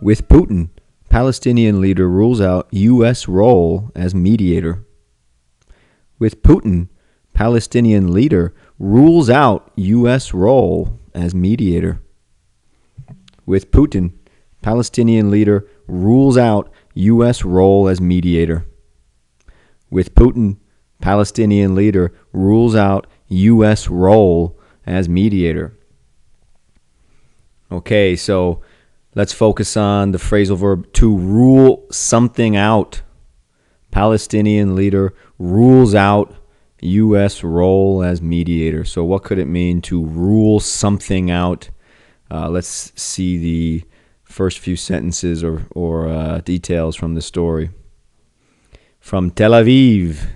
With Putin, Palestinian leader rules out U.S. role as mediator. With Putin, Palestinian leader rules out U.S. role as mediator. With Putin, Palestinian leader rules out U.S. role as mediator. With Putin, Palestinian leader rules out U.S. role as mediator. Okay, so let's focus on the phrasal verb to rule something out. Palestinian leader rules out U.S. role as mediator. So what could it mean to rule something out? Let's see the first few sentences or details from the story. From Tel Aviv,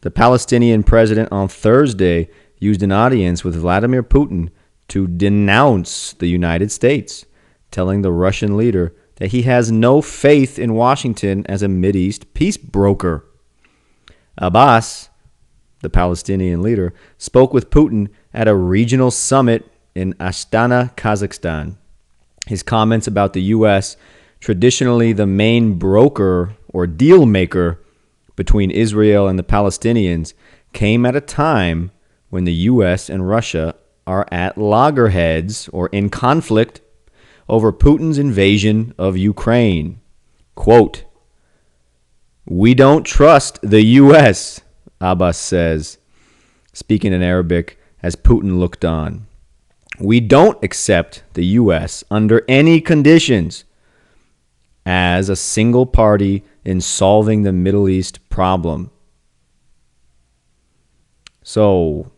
the Palestinian president on Thursday used an audience with Vladimir Putin to denounce the United States, telling the Russian leader that he has no faith in Washington as a Mideast peace broker. Abbas, the Palestinian leader, spoke with Putin at a regional summit in Astana, Kazakhstan. His comments about the U.S., traditionally the main broker or deal maker between Israel and the Palestinians, came at a time when the U.S. and Russia are at loggerheads or in conflict over Putin's invasion of Ukraine. Quote, "We don't trust the U.S., Abbas says, speaking in Arabic as Putin looked on. We don't accept the U.S. under any conditions as a single party in solving the Middle East problem." So,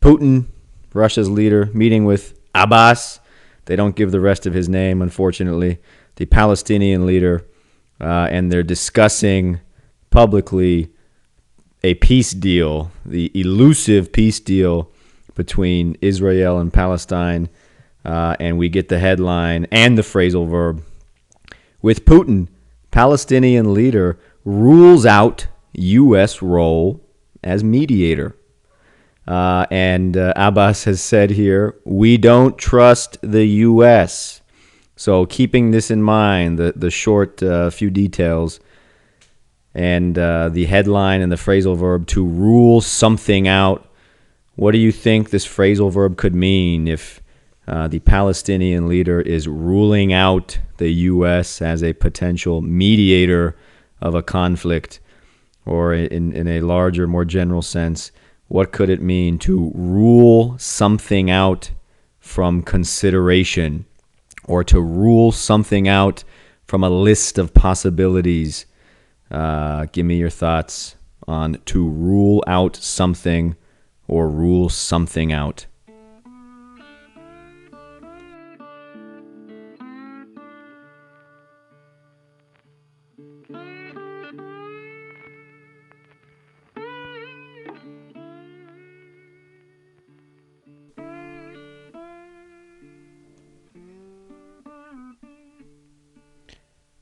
Putin, Russia's leader, meeting with Abbas. They don't give the rest of his name, unfortunately. The Palestinian leader, and they're discussing publicly a peace deal, the elusive peace deal between Israel and Palestine, and we get the headline and the phrasal verb. With Putin, Palestinian leader rules out U.S. role as mediator. And Abbas has said here, we don't trust the U.S. So keeping this in mind, the short few details, and the headline and the phrasal verb to rule something out. What do you think this phrasal verb could mean if the Palestinian leader is ruling out the U.S. as a potential mediator of a conflict, or in a larger, more general sense? What could it mean to rule something out from consideration, or to rule something out from a list of possibilities? Give me your thoughts on to rule out something or rule something out.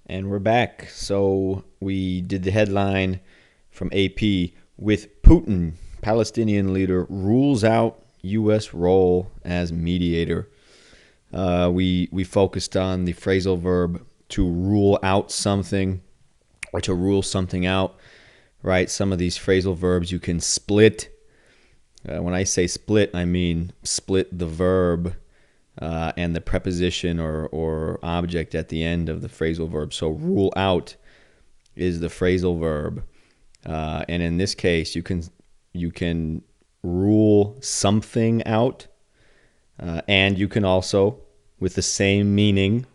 And we're back. So we did the headline from AP with Putin, Palestinian leader rules out U.S. role as mediator. We focused on the phrasal verb to rule out something or to rule something out, right? Some of these phrasal verbs you can split. When I say split, I mean split the verb and the preposition or object at the end of the phrasal verb. So rule out is the phrasal verb. And in this case, you can rule something out, and you can also, with the same meaning,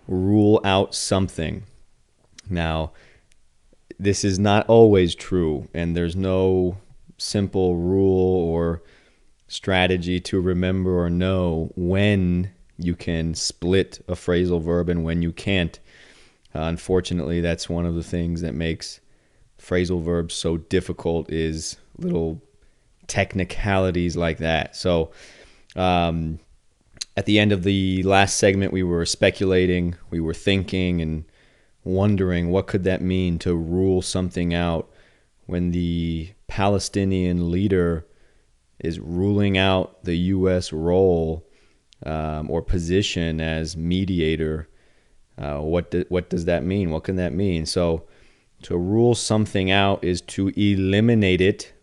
rule out something. Now, this is not always true, and there's no simple rule or strategy to remember or know when you can split a phrasal verb and when you can't. Unfortunately, that's one of the things that makes phrasal verbs so difficult, is little technicalities like that. So at the end of the last segment, we were speculating, we were thinking and wondering what could that mean to rule something out when the Palestinian leader is ruling out the U.S. role or position as mediator. What does that mean? What can that mean? So to rule something out is to eliminate it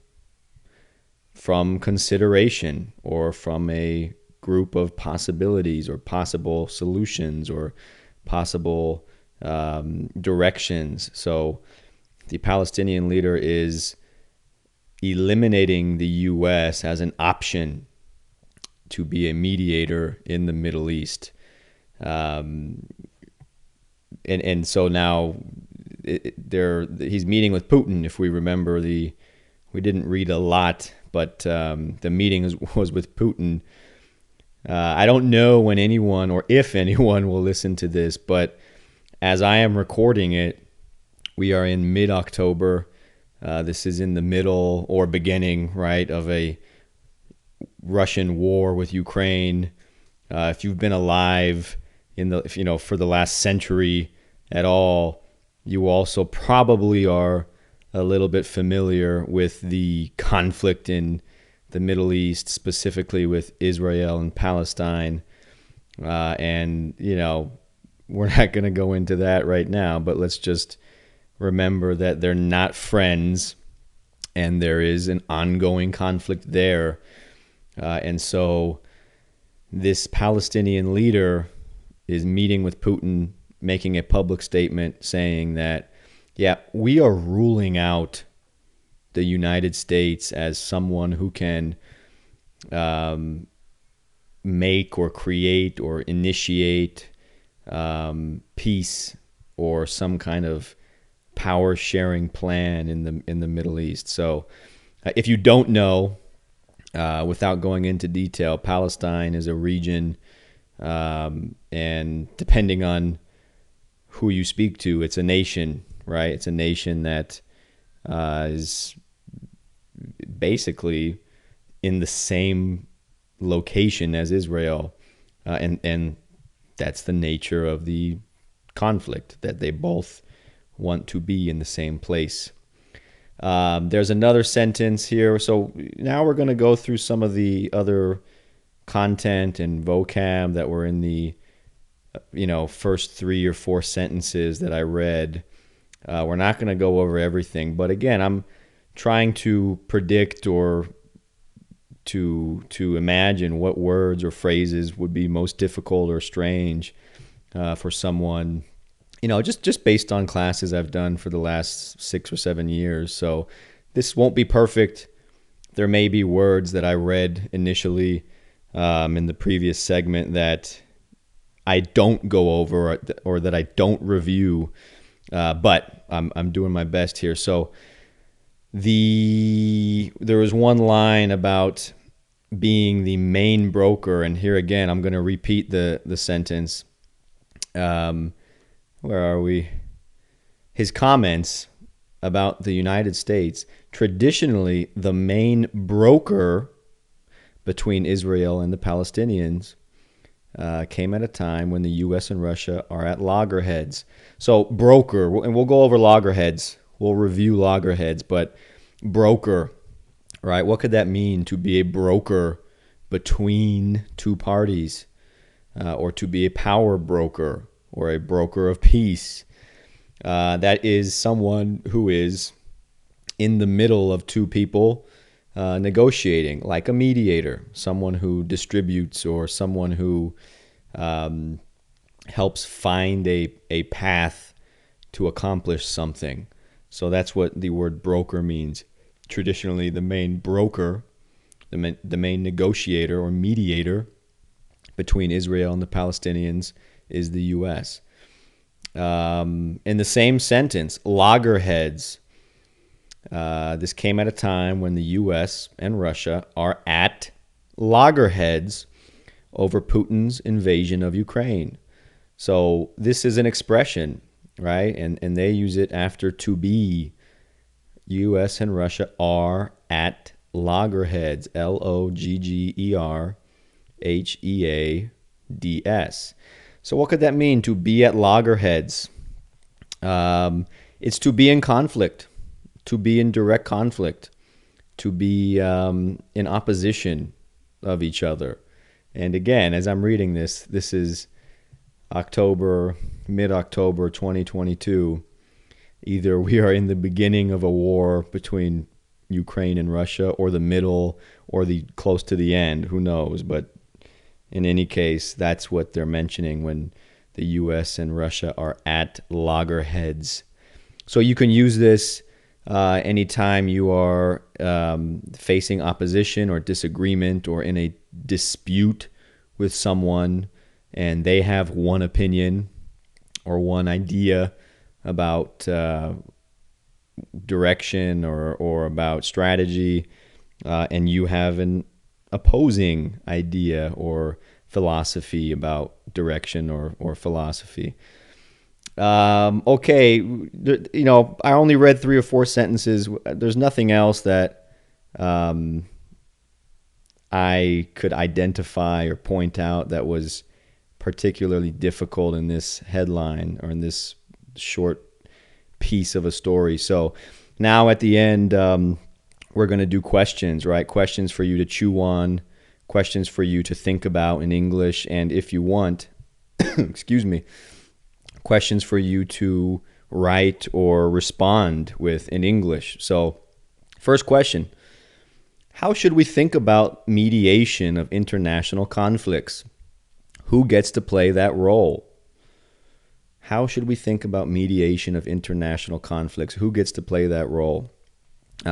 from consideration or from a group of possibilities or possible solutions or possible directions. So the Palestinian leader is eliminating the U.S. as an option to be a mediator in the Middle East. And so now he's meeting with Putin. If we remember, we didn't read a lot, but the meeting was with Putin. I don't know when anyone or if anyone will listen to this, but as I am recording it, we are in mid-October. This is in the middle or beginning, right, of a Russian war with Ukraine. If you've been alive for the last century at all, you also probably are a little bit familiar with the conflict in the Middle East, specifically with Israel and Palestine. And we're not going to go into that right now, but let's just remember that they're not friends and there is an ongoing conflict there. And so this Palestinian leader is meeting with Putin, making a public statement saying that, yeah, we are ruling out the United States as someone who can make or create or initiate peace or some kind of power sharing plan in the Middle East. So if you don't know, without going into detail, Palestine is a region, and depending on who you speak to, it's a nation, right? It's a nation that is basically in the same location as Israel, and that's the nature of the conflict, that they both want to be in the same place. There's another sentence here. So now we're going to go through some of the other content and vocab that were in the first 3 or 4 sentences that I read. We're not going to go over everything, but again, I'm trying to predict or to imagine what words or phrases would be most difficult or strange for someone, just based on classes I've done for the last 6 or 7 years. So this won't be perfect. There may be words that I read initially in the previous segment that I don't go over or that I don't review, but I'm doing my best here. So there was one line about being the main broker, and here again I'm going to repeat the sentence. Where are we? His comments about the United States, traditionally the main broker between Israel and the Palestinians, came at a time when the U.S. and Russia are at loggerheads. So broker, and we'll go over loggerheads. We'll review loggerheads, but broker, right? What could that mean, to be a broker between two parties, or to be a power broker or a broker of peace? That is someone who is in the middle of two people negotiating, like a mediator, someone who distributes or someone who helps find a path to accomplish something. So that's what the word broker means. Traditionally, the main broker, the main negotiator or mediator between Israel and the Palestinians is the U.S. In the same sentence, loggerheads. This came at a time when the U.S. and Russia are at loggerheads over Putin's invasion of Ukraine. So this is an expression, right? And they use it after to be. U.S. and Russia are at loggerheads, loggerheads. So what could that mean, to be at loggerheads? It's to be in conflict, to be in direct conflict, to be in opposition of each other. And again, as I'm reading this is October, mid-October 2022, either we are in the beginning of a war between Ukraine and Russia, or the middle, or the close to the end. Who knows? But in any case, that's what they're mentioning when the U.S. and Russia are at loggerheads. So you can use this anytime you are facing opposition or disagreement, or in a dispute with someone, and they have one opinion or one idea about direction or about strategy, and you have an opposing idea or philosophy about direction or philosophy. Okay, I only read 3 or 4 sentences. There's nothing else that I could identify or point out that was particularly difficult in this headline or in this short piece of a story. So now at the end, we're going to do questions, right? Questions for you to chew on, questions for you to think about in English, and if you want, excuse me, questions for you to write or respond with in English. So first question: how should we think about mediation of international conflicts? Who gets to play that role? How should we think about mediation of international conflicts? Who gets to play that role?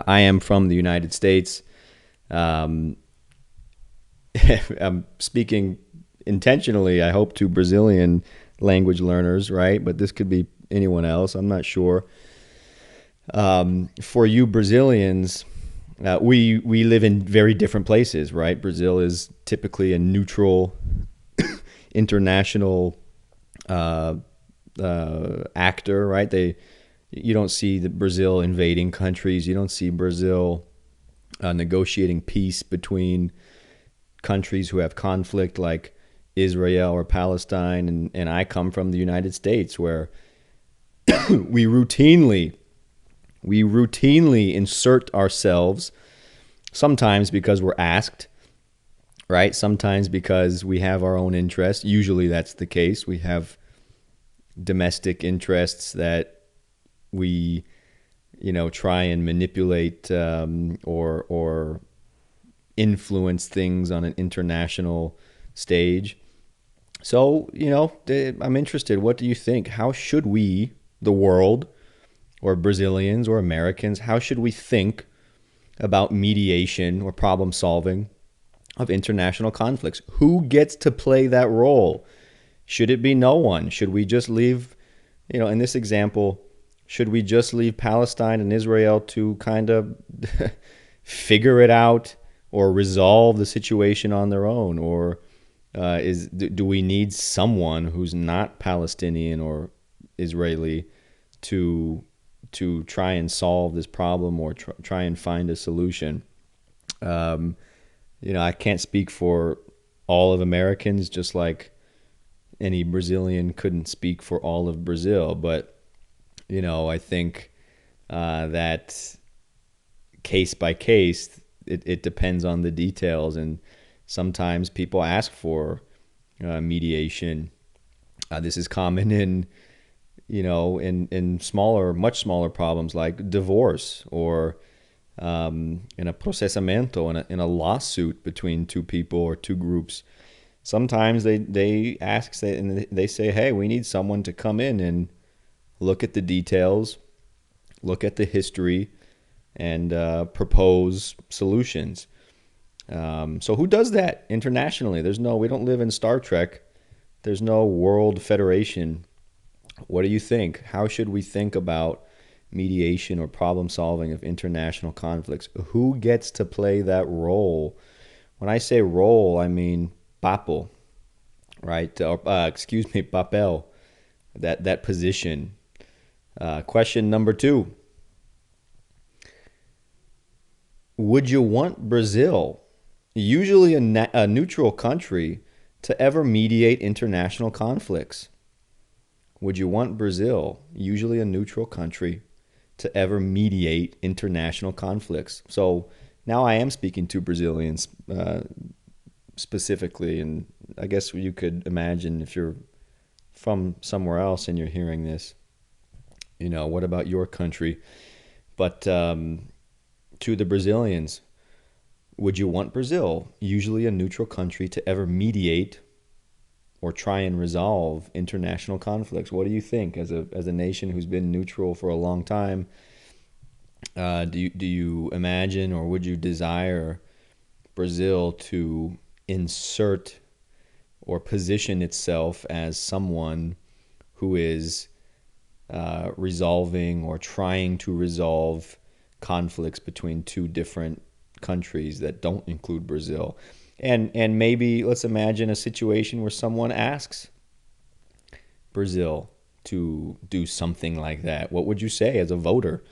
I am from the United States. I'm speaking intentionally, I hope, to Brazilian language learners, right? But this could be anyone else. I'm not sure. For you Brazilians, we live in very different places, right? Brazil is typically a neutral international actor, right? You don't see Brazil invading countries. You don't see Brazil negotiating peace between countries who have conflict, like Israel or Palestine. And I come from the United States, where we routinely insert ourselves, sometimes because we're asked, right? Sometimes because we have our own interests. Usually that's the case. We have domestic interests that we, try and manipulate or influence things on an international stage. So, I'm interested. What do you think? How should we, the world, or Brazilians or Americans, how should we think about mediation or problem solving of international conflicts? Who gets to play that role? Should it be no one? Should we just leave, in this example, should we just leave Palestine and Israel to kind of figure it out or resolve the situation on their own? Or do we need someone who's not Palestinian or Israeli to try and solve this problem or try and find a solution? I can't speak for all of Americans, just like any Brazilian couldn't speak for all of Brazil. But, I think that case by case, it depends on the details. And sometimes people ask for mediation. This is common in much smaller problems like divorce, or in a processamento, in a lawsuit between two people or two groups. Sometimes they ask, and they say, hey, we need someone to come in and look at the details, look at the history, and propose solutions. So who does that internationally? We don't live in Star Trek. There's no world federation. What do you think? How should we think about mediation or problem solving of international conflicts? Who gets to play that role? When I say role, I mean papel, right? Papel, that position. Question number 2. Would you want Brazil, usually a neutral country, to ever mediate international conflicts? Would you want Brazil, usually a neutral country, to ever mediate international conflicts? So now I am speaking to Brazilians specifically, and I guess you could imagine, if you're from somewhere else and you're hearing this, what about your country? But to the Brazilians, would you want Brazil, usually a neutral country, to ever mediate or try and resolve international conflicts? What do you think, as a nation who's been neutral for a long time? Do you imagine, or would you desire Brazil to insert or position itself as someone who is resolving or trying to resolve conflicts between two different countries that don't include Brazil? And maybe let's imagine a situation where someone asks Brazil to do something like that. What would you say as a voter?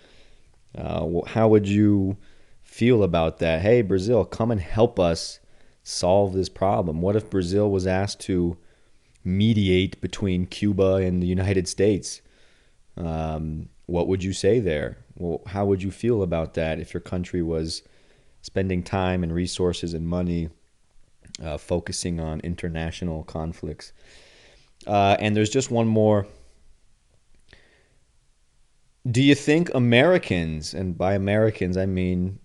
How would you feel about that? Hey, Brazil, come and help us solve this problem. What if Brazil was asked to mediate between Cuba and the United States? What would you say there? Well, how would you feel about that if your country was spending time and resources and money focusing on international conflicts? And there's just one more. Do you think Americans, and by Americans I mean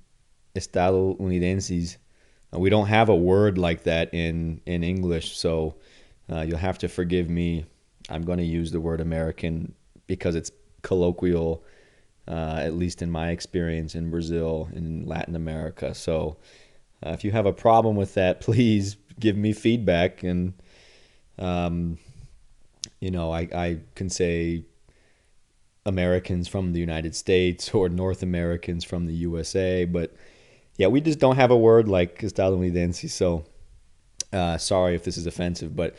estadounidenses, we don't have a word like that in English, so you'll have to forgive me. I'm going to use the word American because it's colloquial, at least in my experience in Brazil, in Latin America. So if you have a problem with that, please give me feedback. And, I can say Americans from the United States or North Americans from the USA, but yeah, we just don't have a word like estadounidense. So sorry if this is offensive, but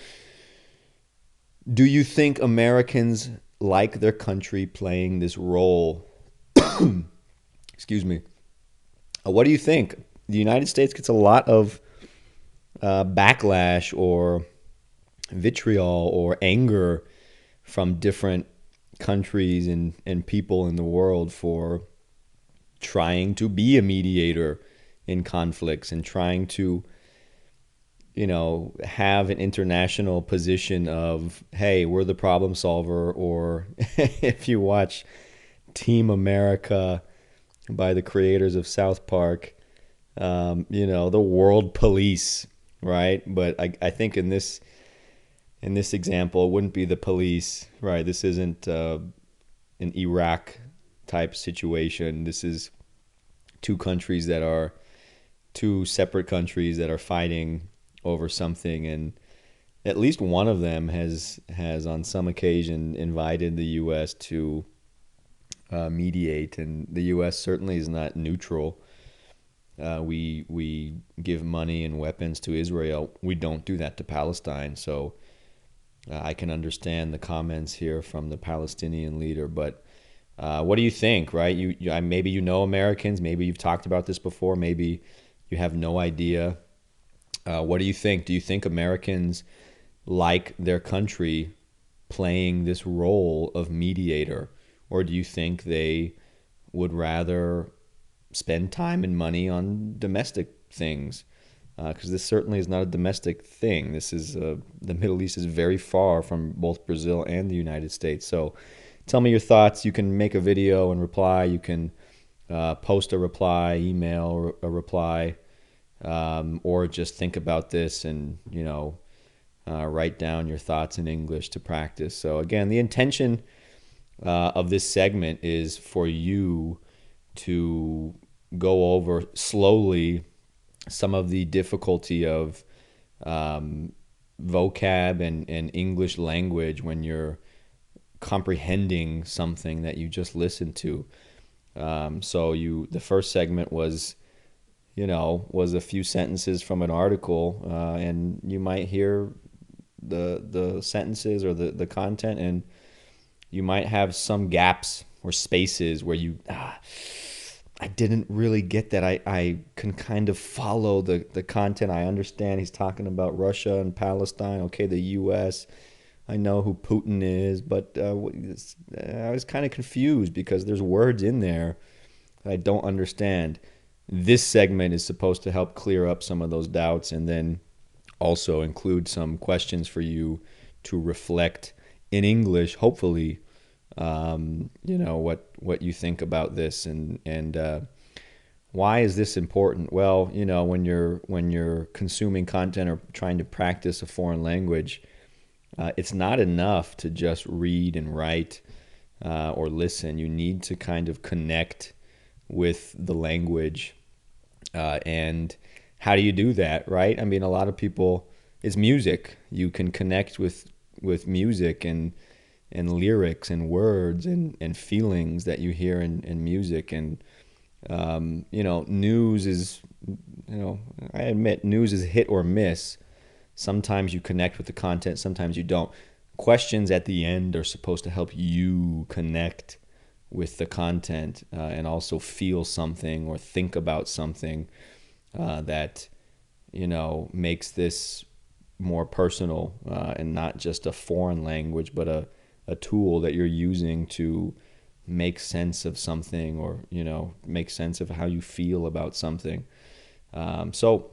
do you think Americans like their country playing this role? Excuse me. What do you think? The United States gets a lot of backlash or vitriol or anger from different countries and people in the world for trying to be a mediator in conflicts and trying to have an international position of, hey, we're the problem solver. Or if you watch Team America by the creators of South Park, the world police, right? But I think in this example, it wouldn't be the police, right? This isn't an Iraq type situation. This is two separate countries that are fighting over something, and at least one of them has on some occasion invited the U.S. to mediate, and the U.S. certainly is not neutral. We give money and weapons to Israel. We don't do that to Palestine. So I can understand the comments here from the Palestinian leader, but what do you think, right? Maybe Americans, maybe you've talked about this before, maybe you have no idea. What do you think? Do you think Americans like their country playing this role of mediator, or do you think they would rather spend time and money on domestic things? Because this certainly is not a domestic thing. This is the Middle East is very far from both Brazil and the United States. So tell me your thoughts. You can make a video and reply. You can post a reply, email a reply, or just think about this and write down your thoughts in English to practice. So again, the intention of this segment is for you to go over slowly some of the difficulty of vocab and English language when you're comprehending something that you just listened to. The first segment was a few sentences from an article, and you might hear the sentences or the content, and you might have some gaps or spaces where I didn't really get that. I can kind of follow the content. I understand he's talking about Russia and Palestine. Okay, the U.S. I know who Putin is, but I was kind of confused because there's words in there that I don't understand. This segment is supposed to help clear up some of those doubts and then also include some questions for you to reflect in English, hopefully, what you think about this, and why is this important? Well, when you're consuming content or trying to practice a foreign language, it's not enough to just read and write or listen. You need to kind of connect with the language. And how do you do that, right? I mean, a lot of people, it's music. You can connect with music and lyrics and words and feelings that you hear in music. And, news is, I admit news is hit or miss. Sometimes you connect with the content, sometimes you don't. Questions at the end are supposed to help you connect with the content and also feel something or think about something that makes this more personal and not just a foreign language, but a tool that you're using to make sense of something, or make sense of how you feel about something. So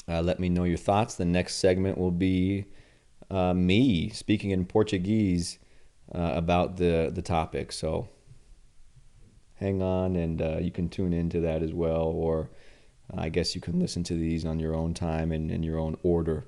let me know your thoughts. The next segment will be me speaking in Portuguese about the topic. So hang on, and you can tune into that as well, or I guess you can listen to these on your own time and in your own order.